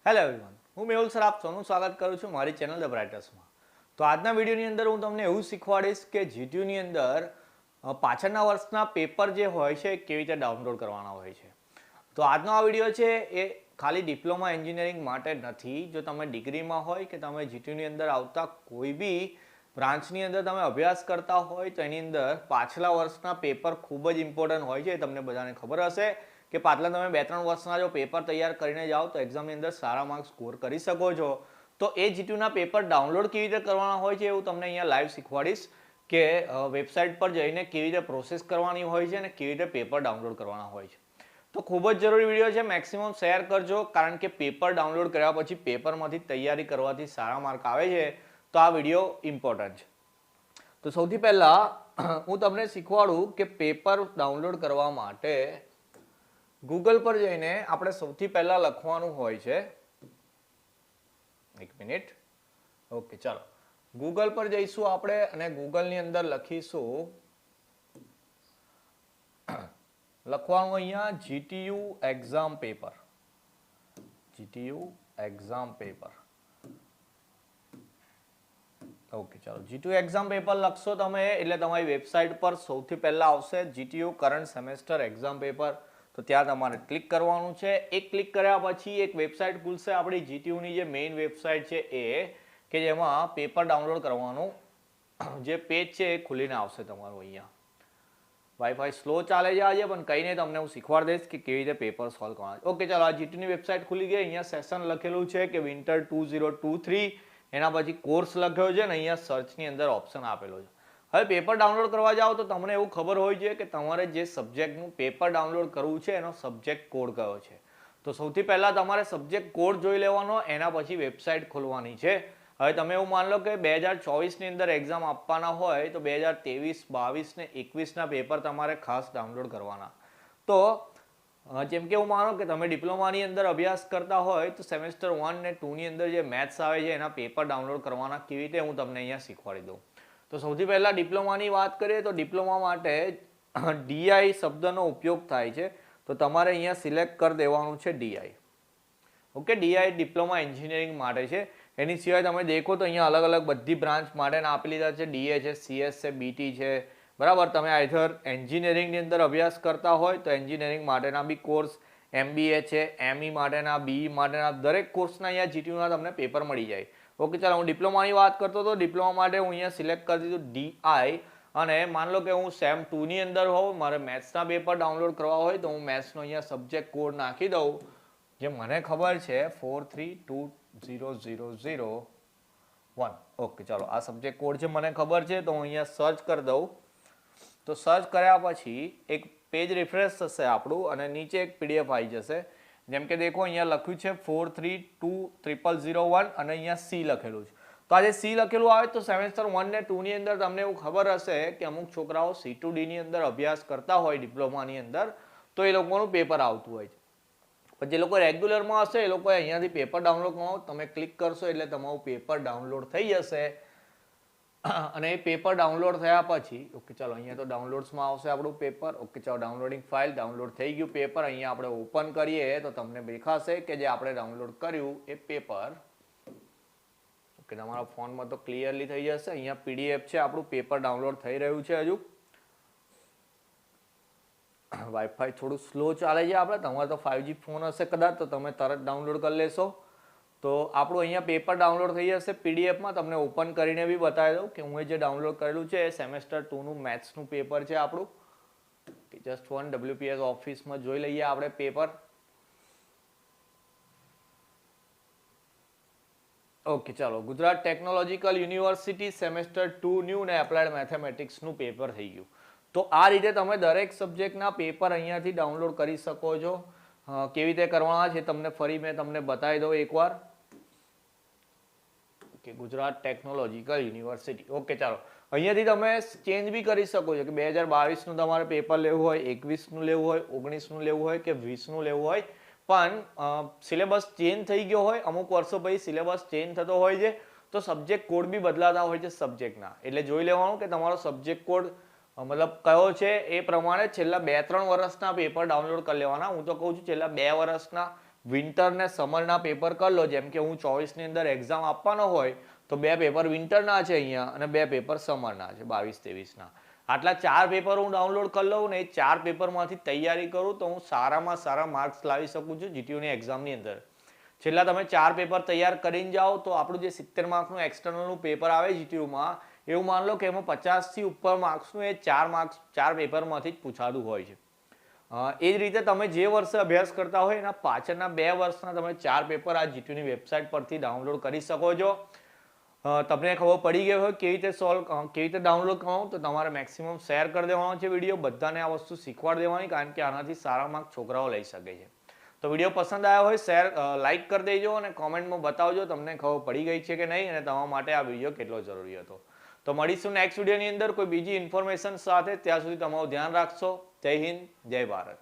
Hello everyone, હું Mehul sir આપ સૌનું સ્વાગત કરું છું મારી ચેનલ ધ બ્રાઇટર્સમાં. તો આજના વિડીયોની અંદર હું તમને એવું શીખવાડીશ કે જીટીયુની અંદર પાછળના વર્ષના પેપર જે હોય છે કેવી રીતે ડાઉનલોડ કરવાના હોય છે. તો આજનો આ વિડીયો છે એ ખાલી ડિપ્લોમા એન્જિનિયરિંગ માટે નથી. જો તમે ડિગ્રીમાં હોય કે તમે જીટીયુની અંદર આવતા કોઈ બી બ્રાન્ચની અંદર તમે અભ્યાસ કરતા હોય તો એની અંદર પાછલા વર્ષના પેપર ખૂબ જ ઇમ્પોર્ટન્ટ હોય છે. તમને બધાને ખબર હશે કે પાછલા તમે 2-3 વર્ષના જો પેપર તૈયાર કરીને જાઓ તો એક્ઝામની અંદર સારા માર્ક્સ સ્કોર કરી શકો છો. તો એ જીટીયુના પેપર ડાઉનલોડ કેવી રીતે કરવાના હોય છે એવું તમને અહીંયા લાઈવ શીખવાડીશ કે વેબસાઇટ પર જઈને કેવી રીતે પ્રોસેસ કરવાની હોય છે અને કેવી રીતે પેપર ડાઉનલોડ કરવાના હોય છે. તો ખૂબ જ જરૂરી વિડીયો છે, મેક્સિમમ શેર કરજો કારણ કે પેપર ડાઉનલોડ કર્યા પછી પેપરમાંથી તૈયારી કરવાથી સારા માર્ક આવે છે. તો આ વિડીયો ઇમ્પોર્ટન્ટ છે. તો સૌથી પહેલાં હું તમને શીખવાડું કે પેપર ડાઉનલોડ કરવા માટે ગૂગલ પર જઈને આપણે સૌથી પહેલા લખવાનું હોય છે, એક મિનિટ, ઓકે ચાલો ગૂગલ પર જઈશું આપણે અને ગૂગલની અંદર લખીશું, લખવાનું અહીંયા GTU exam paper, GTU exam paper. Okay ચાલો જીટીયુ એક્ઝામ પેપર લખશો તમે એટલે તમારી વેબસાઇટ પર સૌથી પહેલા આવશે GTU current semester exam paper. તો ત્યાં તમારે ક્લિક કરવાનું છે. એક ક્લિક કર્યા પછી એક વેબસાઇટ ખુલશે આપણી જીટીયુની જે મેઇન વેબસાઇટ છે એ, કે જેમાં પેપર ડાઉનલોડ કરવાનું જે પેજ છે એ ખુલીને આવશે તમારું. અહીંયા વાઈફાઈ સ્લો ચાલે છે આજે પણ કંઈ નહીં, તમને હું શીખવાડી દઈશ કે કેવી રીતે પેપર સોલ્વ કરવાના. ઓકે ચાલો આ જીટીયુની વેબસાઇટ ખુલી ગઈ. અહીંયા સેશન લખેલું છે કે વિન્ટર 2023, એના પછી કોર્સ લખ્યો છે ને અહીંયા સર્ચની અંદર ઓપ્શન આપેલો છે. હવે પેપર ડાઉનલોડ કરવા જાઓ તો તમને એવું ખબર હોય છે કે તમારે જે સબ્જેક્ટનું પેપર ડાઉનલોડ કરવું છે એનો સબ્જેક્ટ કોડ કયો છે. તો સૌથી પહેલાં તમારે સબ્જેક્ટ કોડ જોઈ લેવાનો, એના પછી વેબસાઇટ ખોલવાની છે. હવે તમે એવું માન લો કે 2024ની અંદર એક્ઝામ આપવાના હોય તો 2023, 22 ને 21ના પેપર તમારે ખાસ ડાઉનલોડ કરવાના. તો જેમ કે હું માનો કે તમે ડિપ્લોમાની અંદર અભ્યાસ કરતા હોય તો સેમેસ્ટર 1 ને 2ની અંદર જે મેથ્સ આવે છે એના પેપર ડાઉનલોડ કરવાના કેવી રીતે હું તમને અહીંયા શીખવાડી દઉં. તો સૌથી પહેલાં ડિપ્લોમાની વાત કરીએ તો ડિપ્લોમા માટે ડીઆઈ શબ્દનો ઉપયોગ થાય છે. તો તમારે અહીંયા સિલેક્ટ કરી દેવાનું છે DI. Okay, DI diploma engineering માટે છે. એની સિવાય તમે દેખો તો અહીંયા અલગ અલગ બધી બ્રાન્ચ માટેના આપી લીધા છે. ડીએ છે, સીએસ છે, બીટી છે, બરાબર. તમે આઈધર એન્જિનિયરિંગની અંદર અભ્યાસ કરતા હોય તો એન્જિનિયરિંગ માટેના બી કોર્સ, એમબીએ છે, એમઈ માટેના, બીઈ માટેના દરેક કોર્સના અહીંયા જીટીયુના તમને પેપર મળી જાય. ઓકે ચાલો હું ડિપ્લોમાની વાત કરતો હતો. ડિપ્લોમા માટે હું અહીંયા સિલેક્ટ કરી દીધું ડીઆઈ. અને માન લો કે હું સેમ 2ની અંદર હોઉં, મારે મેથ્સના પેપર ડાઉનલોડ કરવા હોય તો હું મેથ્સનો અહીંયા સબ્જેક્ટ કોડ નાખી દઉં, જે મને ખબર છે 43200001. ઓકે ચાલો આ સબ્જેક્ટ કોડ છે મને ખબર છે તો હું અહીંયા સર્ચ કરી દઉં. તો સર્ચ કર્યા પછી એક પેજ રિફ્રેશ થશે આપણું અને નીચે એક પીડીએફ આવી જશે. જેમ કે દેખો અહીંયા લખ્યું છે 43200001 અને અહીંયા સી લખેલું છે. તો આજે સી લખેલું આવે તો સેમેસ્ટર 1 ને 2ની અંદર તમને એવું ખબર હશે કે અમુક છોકરાઓ C2Dની અંદર અભ્યાસ કરતા હોય ડિપ્લોમાની અંદર તો એ લોકોનું પેપર આવતું હોય છે. પણ જે લોકો રેગ્યુલરમાં હશે એ લોકો અહીંયાથી પેપર ડાઉનલોડ કરવાનું, તમે ક્લિક કરશો એટલે તમારું પેપર ડાઉનલોડ થઈ જશે. અને એ પેપર ડાઉનલોડ થયા પછી ઓકે ચાલો અહીંયા તો ડાઉનલોડ્સમાં આવશે આપણું પેપર. ઓકે ચાલો ડાઉનલોડિંગ ફાઇલ ડાઉનલોડ થઈ ગયું પેપર. અહીંયા આપણે ઓપન કરીએ તો તમને દેખાશે કે જે આપણે ડાઉનલોડ કર્યું એ પેપર ઓકે તમારા ફોનમાં તો ક્લિયરલી થઈ જશે. અહીંયા પીડીએફ છે, આપણું પેપર ડાઉનલોડ થઈ રહ્યું છે. હજુ વાઈફાઈ થોડું સ્લો ચાલે છે આપણે, તમારે તો 5G ફોન હશે કદાચ તો તમે તરત ડાઉનલોડ કરી લેશો. તો આપણું અહીંયા પેપર ડાઉનલોડ થઈ જશે પીડીએફમાં. તમને ઓપન કરીને બી બતાવી દઉં કે હું જે ડાઉનલોડ કરેલું છે એ સેમેસ્ટર 2નું મેથ્સનું પેપર છે આપણું. જસ્ટ વન WPS ઓફિસમાં જોઈ લઈએ આપણે પેપર. ઓકે ચાલો Gujarat technological university semester 2 new ને એપ્લાઇડ મેથેમેટિક્સનું પેપર થઈ ગયું. તો આ રીતે તમે દરેક સબ્જેક્ટના પેપર અહીંયાથી ડાઉનલોડ કરી શકો છો. કેવી રીતે કરવાના છે તમને ફરી મેં તમને બતાવી દઉં એકવાર. કે ગુજરાત ટેકનોલોજીકલ યુનિવર્સિટી. ઓકે ચાલો અહીંયાથી તમે ચેન્જ બી કરી શકો છો કે 2022નું તમારે પેપર લેવું હોય, 21નું લેવું હોય, 19નું લેવું હોય કે 20નું લેવું હોય. પણ સિલેબસ ચેન્જ થઈ ગયો હોય, અમુક વર્ષો પછી સિલેબસ ચેન્જ થતો હોય છે તો સબ્જેક્ટ કોડ બી બદલાતા હોય છે સબ્જેક્ટના. એટલે જોઈ લેવાનું કે તમારો સબ્જેક્ટ કોડ મતલબ કયો છે એ પ્રમાણે છેલ્લા 2-3 વર્ષના પેપર ડાઉનલોડ કરી લેવાના. હું તો કહું છું છેલ્લા 2 વર્ષના વિન્ટર ને સમરના પેપર કરી લો. જેમ કે હું 24 ની અંદર એક્ઝામ આપવાનો હોય તો 2 પેપર વિન્ટરના છે અહીંયા અને 2 પેપર સમરના છે 22-23ના. આટલા 4 પેપર હું ડાઉનલોડ કરી લઉં ને એ 4 પેપરમાંથી તૈયારી કરું તો હું સારામાં સારા માર્ક્સ લાવી શકું છું જીટીયુની એક્ઝામની અંદર. છેલ્લા તમે 4 પેપર તૈયાર કરીને જાઓ તો આપણું જે 70 માર્ક્સનું એક્સટર્નલનું પેપર આવે જીટીયુમાં, એવું માન લો કે એમાં 50થી ઉપર માર્ક્સનું એ 4 પેપરમાંથી જ પૂછાતું હોય છે. એ જ રીતે તમે જે વર્ષે અભ્યાસ કરતા હોય એના પાછળના 2 વર્ષના તમે 4 પેપર આ જીટીયુની વેબસાઇટ પરથી ડાઉનલોડ કરી શકો છો. તમને ખબર પડી ગઈ હોય કેવી રીતે ડાઉનલોડ કરવાનું, તો તમારે મેક્સિમમ શેર કરી દેવાનો છે વિડીયો. બધાને આ વસ્તુ શીખવાડી દેવાની, કારણ કે આનાથી સારા માર્ક છોકરાઓ લઈ શકે છે. તો વિડીયો પસંદ આવ્યો હોય લાઈક કરી દેજો અને કોમેન્ટમાં બતાવજો તમને ખબર પડી ગઈ છે કે નહીં અને તમારા માટે આ વિડીયો કેટલો જરૂરી હતો. તો મળીશું નેક્સ્ટ વિડીયોની અંદર કોઈ બીજી ઇન્ફોર્મેશન સાથે. ત્યાં સુધી તમારું ધ્યાન રાખશો. જય હિન્દ, જય ભારત.